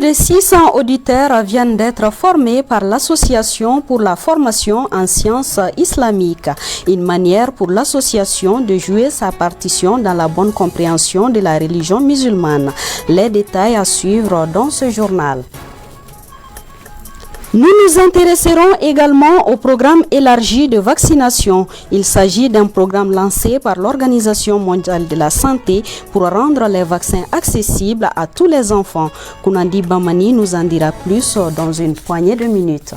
de 600 auditeurs viennent d'être formés par l'Association pour la formation en sciences islamiques, une manière pour l'association de jouer sa partition dans la bonne compréhension de la religion musulmane. Les détails à suivre dans ce journal. Nous nous intéresserons également au programme élargi de vaccination. Il s'agit d'un programme lancé par l'Organisation mondiale de la santé pour rendre les vaccins accessibles à tous les enfants. Kounandi Bamani nous en dira plus dans une poignée de minutes.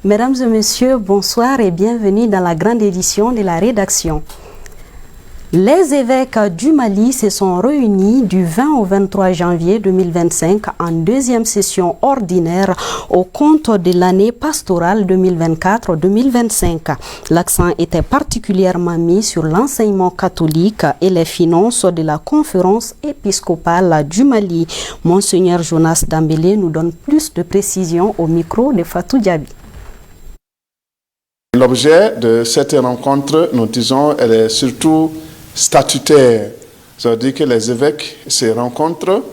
Mesdames et messieurs, bonsoir et bienvenue dans la grande édition de la rédaction. Les évêques du Mali se sont réunis du 20 au 23 janvier 2025 en deuxième session ordinaire au compte de l'année pastorale 2024-2025. L'accent était particulièrement mis sur l'enseignement catholique et les finances de la conférence épiscopale du Mali. Monseigneur Jonas Dambélé nous donne plus de précisions au micro de Fatou Diaby. L'objet de cette rencontre, nous disons, elle est surtout statutaire. Ça veut dire que les évêques se rencontrent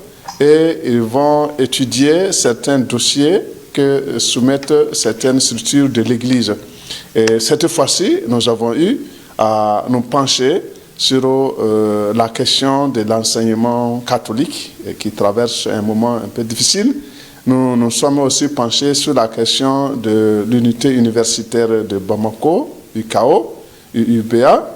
et ils vont étudier certains dossiers que soumettent certaines structures de l'Église. Et cette fois-ci, nous avons eu à nous pencher sur la question de l'enseignement catholique qui traverse un moment un peu difficile. Nous nous sommes aussi penchés sur la question de l'unité universitaire de Bamako, UKO, UBA.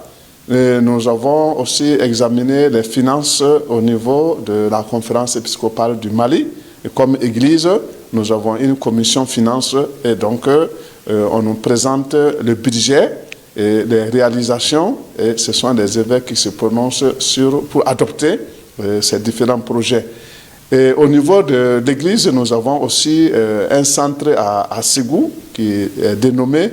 Et nous avons aussi examiné les finances au niveau de la conférence épiscopale du Mali. Et comme Église, nous avons une commission finances et donc on nous présente le budget et les réalisations. Et ce sont les évêques qui se prononcent pour adopter ces différents projets. Et au niveau de l'Église, nous avons aussi un centre à Ségou qui est dénommé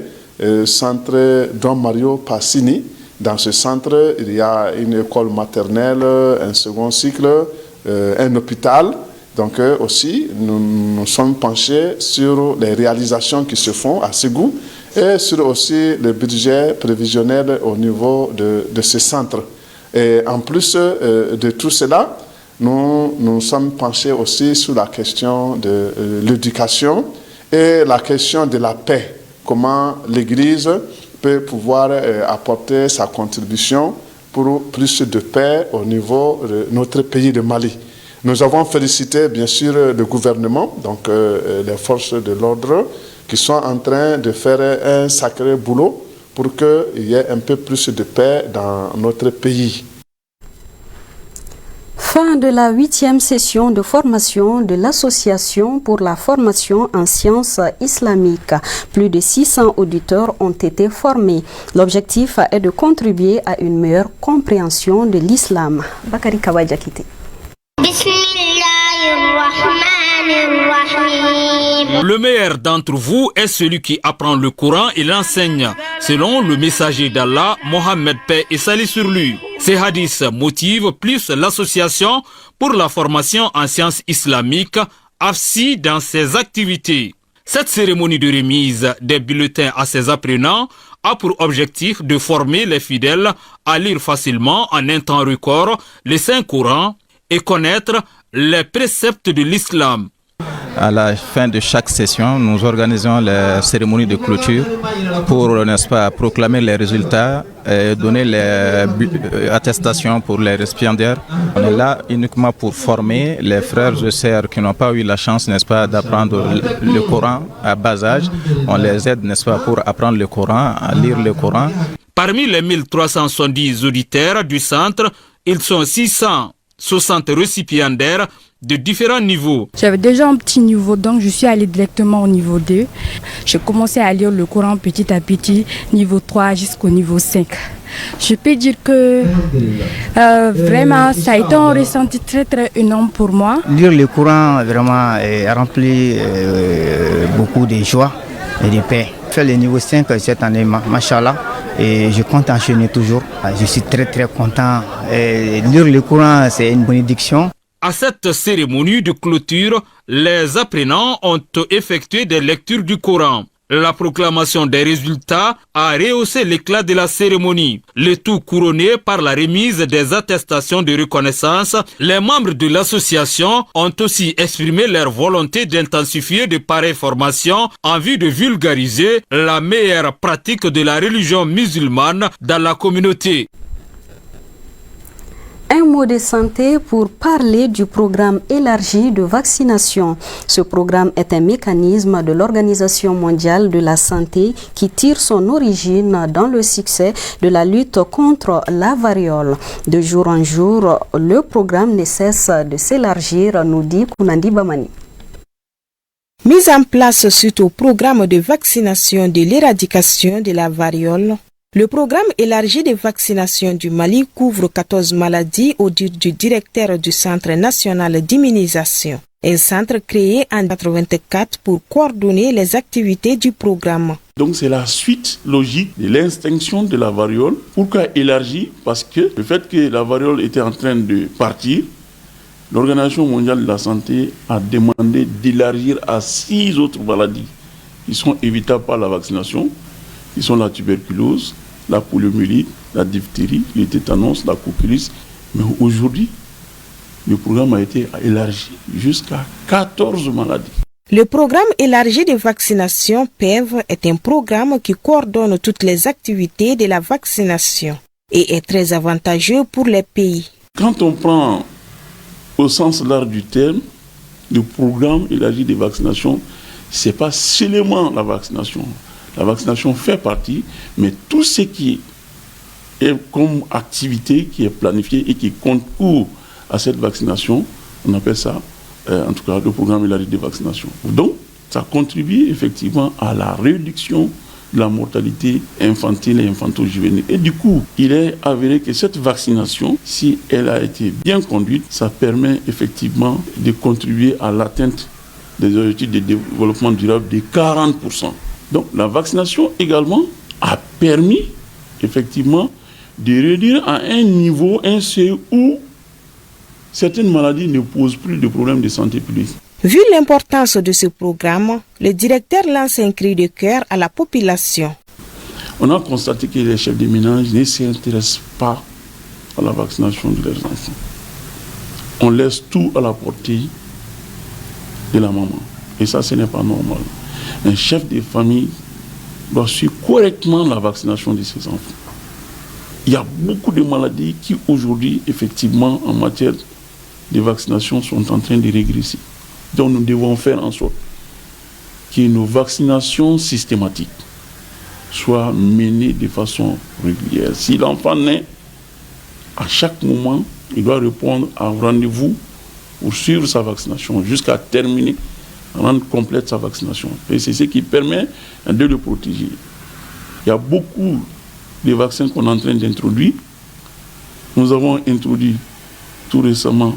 Centre Don Mario Passini. Dans ce centre, il y a une école maternelle, un second cycle, un hôpital. Donc aussi, nous sommes penchés sur les réalisations qui se font à Ségou et sur aussi le budget prévisionnel au niveau de ce centre. Et en plus de tout cela, nous sommes penchés aussi sur la question de l'éducation et la question de la paix. Comment l'Église peut pouvoir apporter sa contribution pour plus de paix au niveau de notre pays de Mali. Nous avons félicité bien sûr le gouvernement, donc les forces de l'ordre, qui sont en train de faire un sacré boulot pour qu'il y ait un peu plus de paix dans notre pays. Fin de la 8e session de formation de l'Association pour la formation en sciences islamiques. Plus de 600 auditeurs ont été formés. L'objectif est de contribuer à une meilleure compréhension de l'islam. Bakari Kawajakite. Le meilleur d'entre vous est celui qui apprend le Coran et l'enseigne, selon le messager d'Allah, Mohammed paix et salut sur lui. Ces hadiths motivent plus l'association pour la formation en sciences islamiques, AFSI, dans ses activités. Cette cérémonie de remise des bulletins à ses apprenants a pour objectif de former les fidèles à lire facilement en un temps record les Saint-Coran et connaître les préceptes de l'islam. À la fin de chaque session, nous organisons la cérémonie de clôture pour, n'est-ce pas, proclamer les résultats et donner les attestations pour les récipiendaires. On est là uniquement pour former les frères et sœurs qui n'ont pas eu la chance, n'est-ce pas, d'apprendre le Coran à bas âge. On les aide, n'est-ce pas, pour apprendre le Coran, à lire le Coran. Parmi les 1370 auditeurs du centre, ils sont 660 récipiendaires de différents niveaux. J'avais déjà un petit niveau, donc je suis allée directement au niveau 2. J'ai commencé à lire le Coran petit à petit, niveau 3 jusqu'au niveau 5. Je peux dire que vraiment, ça a été un ressenti très très énorme pour moi. Lire le Coran vraiment a rempli beaucoup de joie et de paix. Je fais le niveau 5 cette année, machallah, et je compte enchaîner toujours. Je suis très très content. Et lire le Coran, c'est une bénédiction. À cette cérémonie de clôture, les apprenants ont effectué des lectures du Coran. La proclamation des résultats a rehaussé l'éclat de la cérémonie. Le tout couronné par la remise des attestations de reconnaissance. Les membres de l'association ont aussi exprimé leur volonté d'intensifier de pareilles formations en vue de vulgariser la meilleure pratique de la religion musulmane dans la communauté. Un mot de santé pour parler du programme élargi de vaccination. Ce programme est un mécanisme de l'Organisation mondiale de la santé qui tire son origine dans le succès de la lutte contre la variole. De jour en jour, le programme ne cesse de s'élargir, nous dit Kounandi Bamani. Mise en place suite au programme de vaccination de l'éradication de la variole, le programme élargi de vaccination du Mali couvre 14 maladies au dire du directeur du Centre national d'immunisation. Un centre créé en 1984 pour coordonner les activités du programme. Donc c'est la suite logique de l'extinction de la variole. Pourquoi élargi? Parce que le fait que la variole était en train de partir, l'Organisation mondiale de la santé a demandé d'élargir à 6 autres maladies qui sont évitables par la vaccination, qui sont la tuberculose, la poliomyélite, la diphtérie, le tétanos, la coqueluche. Mais aujourd'hui, le programme a été élargi jusqu'à 14 maladies. Le programme élargi de vaccination PEV est un programme qui coordonne toutes les activités de la vaccination et est très avantageux pour les pays. Quand on prend au sens large du terme, le programme élargi de vaccination, ce n'est pas seulement la vaccination. La vaccination fait partie, mais tout ce qui est comme activité qui est planifiée et qui concourt à cette vaccination, on appelle ça, en tout cas, le programme élargi de vaccination. Donc, ça contribue effectivement à la réduction de la mortalité infantile et infanto-juvénile. Et du coup, il est avéré que cette vaccination, si elle a été bien conduite, ça permet effectivement de contribuer à l'atteinte des objectifs de développement durable de 40%. Donc la vaccination également a permis effectivement de réduire à un niveau, un seuil où certaines maladies ne posent plus de problèmes de santé publique. Vu l'importance de ce programme, le directeur lance un cri de cœur à la population. On a constaté que les chefs de ménage ne s'intéressent pas à la vaccination de leurs enfants. On laisse tout à la portée de la maman. Et ça, ce n'est pas normal. Un chef de famille doit suivre correctement la vaccination de ses enfants. Il y a beaucoup de maladies qui aujourd'hui, effectivement, en matière de vaccination, sont en train de régresser. Donc nous devons faire en sorte que nos vaccinations systématiques soient menées de façon régulière. Si l'enfant naît, à chaque moment, il doit répondre à un rendez-vous pour suivre sa vaccination jusqu'à terminer, rendre complète sa vaccination. Et c'est ce qui permet de le protéger. Il y a beaucoup de vaccins qu'on est en train d'introduire. Nous avons introduit tout récemment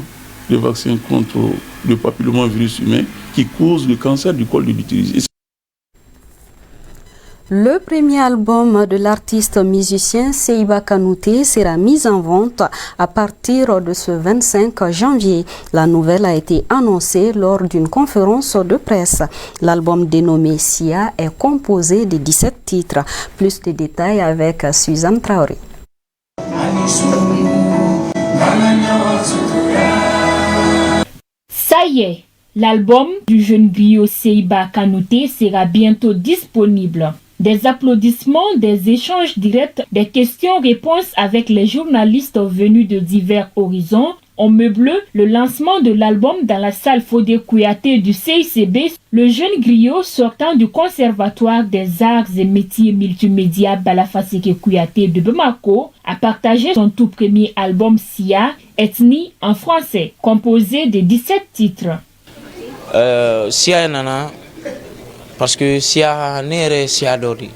le vaccin contre le papillomavirus humain qui cause le cancer du col de l'utérus. Le premier album de l'artiste musicien Seiba Kanouté sera mis en vente à partir de ce 25 janvier. La nouvelle a été annoncée lors d'une conférence de presse. L'album dénommé Sia est composé de 17 titres. Plus de détails avec Suzanne Traoré. Ça y est, l'album du jeune griot Seiba Kanouté sera bientôt disponible. Des applaudissements, des échanges directs, des questions-réponses avec les journalistes venus de divers horizons ont meublé le lancement de l'album dans la salle Fodé Kouyaté du CICB. Le jeune griot sortant du Conservatoire des Arts et Métiers Multimédia Balafaseke Kouyaté de Bamako a partagé son tout premier album Sia, Ethnie en français, composé de 17 titres. Sia Nana. Parce que Sia Nere Sia Dori.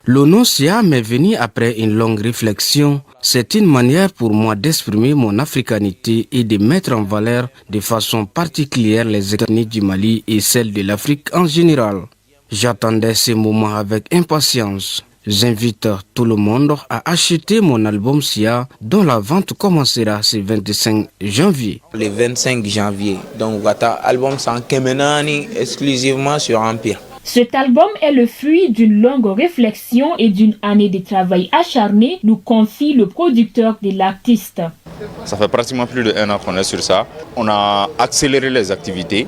Le nom Sia m'est venu après une longue réflexion. C'est une manière pour moi d'exprimer mon africanité et de mettre en valeur de façon particulière les ethnies du Mali et celles de l'Afrique en général. J'attendais ce moment avec impatience. J'invite tout le monde à acheter mon album Sia dont la vente commencera ce 25 janvier. Le 25 janvier. Donc, votre album sans Kemenani exclusivement sur Empire. Cet album est le fruit d'une longue réflexion et d'une année de travail acharné, nous confie le producteur de l'artiste. Ça fait pratiquement plus d'1 an qu'on est sur ça. On a accéléré les activités.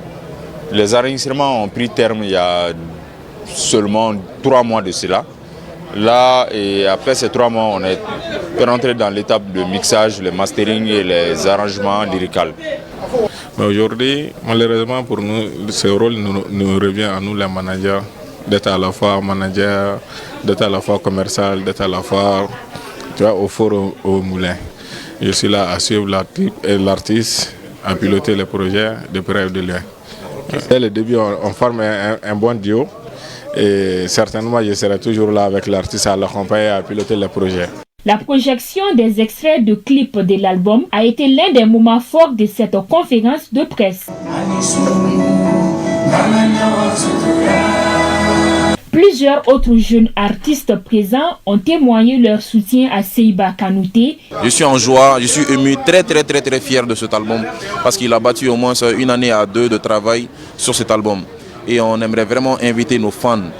Les enregistrements ont pris terme il y a seulement 3 mois de cela. Là, et après ces 3 mois, on est rentré dans l'étape de mixage, le mastering et les arrangements lyricaux. Mais aujourd'hui, malheureusement pour nous, ce rôle nous revient à nous les managers, d'être à la fois manager, d'être à la fois commercial, d'être à la fois au four au moulin. Je suis là à suivre l'artiste, à piloter les projets de près et de loin. Dès le début, on forme un bon duo et certainement je serai toujours là avec l'artiste à l'accompagner, à piloter les projets. La projection des extraits de clips de l'album a été l'un des moments forts de cette conférence de presse. Plusieurs autres jeunes artistes présents ont témoigné leur soutien à Seyba Kanouté. Je suis en joie, je suis ému, très fier de cet album parce qu'il a battu au moins 1 année à 2 de travail sur cet album. Et on aimerait vraiment inviter nos fans,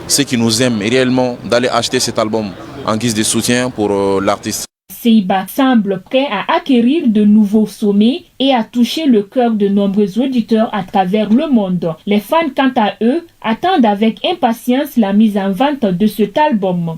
ceux qui nous aiment réellement, d'aller acheter cet album en guise de soutien pour l'artiste. Seyba semble prêt à acquérir de nouveaux sommets et à toucher le cœur de nombreux auditeurs à travers le monde. Les fans, quant à eux, attendent avec impatience la mise en vente de cet album.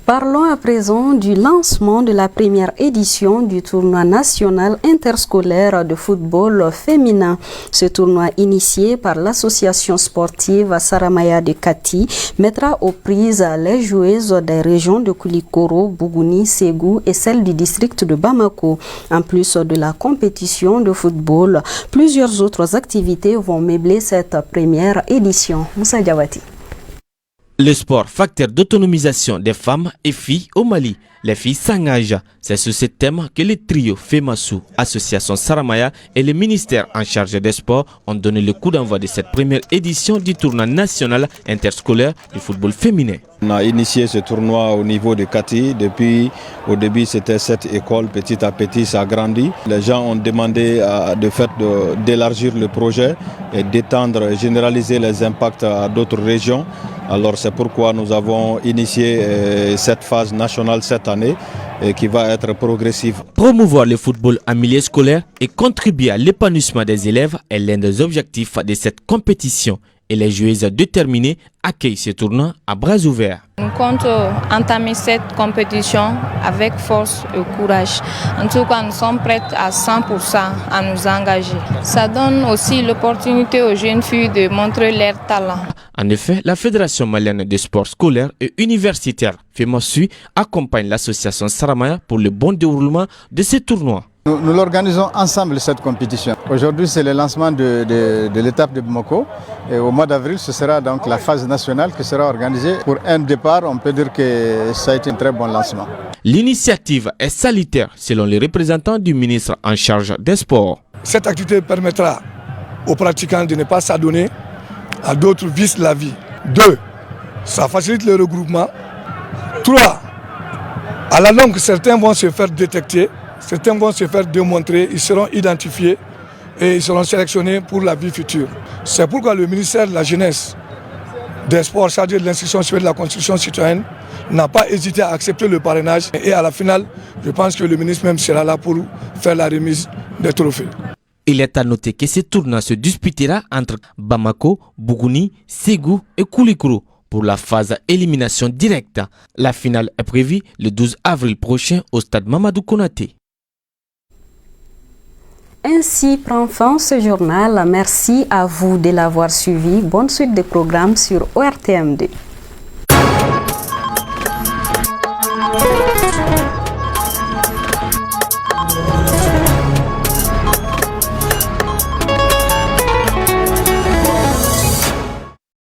Parlons à présent du lancement de la première édition du tournoi national interscolaire de football féminin. Ce tournoi, initié par l'association sportive Saramaya de Kati, mettra aux prises les joueuses des régions de Koulikoro, Bougouni, Ségou et celles du district de Bamako. En plus de la compétition de football, plusieurs autres activités vont meubler cette première édition. Moussa Diawati. Le sport, facteur d'autonomisation des femmes et filles au Mali. Les filles s'engagent. C'est sur ce thème que le trio Femassou, Association Saramaya et le ministère en charge des sports ont donné le coup d'envoi de cette première édition du tournoi national interscolaire du football féminin. On a initié ce tournoi au niveau de Kati. Au début, c'était 7 écoles. Petit à petit, ça a grandi. Les gens ont demandé d'élargir le projet et d'étendre, généraliser les impacts à d'autres régions. Alors c'est pourquoi nous avons initié cette phase nationale cette année qui va être progressive. Promouvoir le football en milieu scolaire et contribuer à l'épanouissement des élèves est l'un des objectifs de cette compétition. Et les joueuses déterminées accueillent ce tournoi à bras ouverts. On compte entamer cette compétition avec force et courage. En tout cas, nous sommes prêts à 100% à nous engager. Ça donne aussi l'opportunité aux jeunes filles de montrer leur talent. En effet, la Fédération malienne de sport scolaire et universitaire, FEMASU, accompagne l'association Saramaya pour le bon déroulement de ce tournoi. Nous l'organisons ensemble cette compétition. Aujourd'hui, c'est le lancement de l'étape de Bamako. Et au mois d'avril, ce sera donc la phase nationale qui sera organisée. Pour un départ, on peut dire que ça a été un très bon lancement. L'initiative est salutaire, selon les représentants du ministre en charge des sports. Cette activité permettra aux pratiquants de ne pas s'adonner à d'autres vices de la vie. 2. Ça facilite le regroupement. 3. À la longue, certains vont se faire détecter. Certains vont se faire démontrer, ils seront identifiés et ils seront sélectionnés pour la vie future. C'est pourquoi le ministère de la Jeunesse, des Sports, chargé de l'instruction citoyenne et de la construction citoyenne, n'a pas hésité à accepter le parrainage. Et à la finale, je pense que le ministre même sera là pour faire la remise des trophées. Il est à noter que ce tournoi se disputera entre Bamako, Bougouni, Ségou et Koulikoro pour la phase élimination directe. La finale est prévue le 12 avril prochain au stade Mamadou Konaté. Ainsi prend fin ce journal. Merci à vous de l'avoir suivi. Bonne suite des programmes sur ORTM2.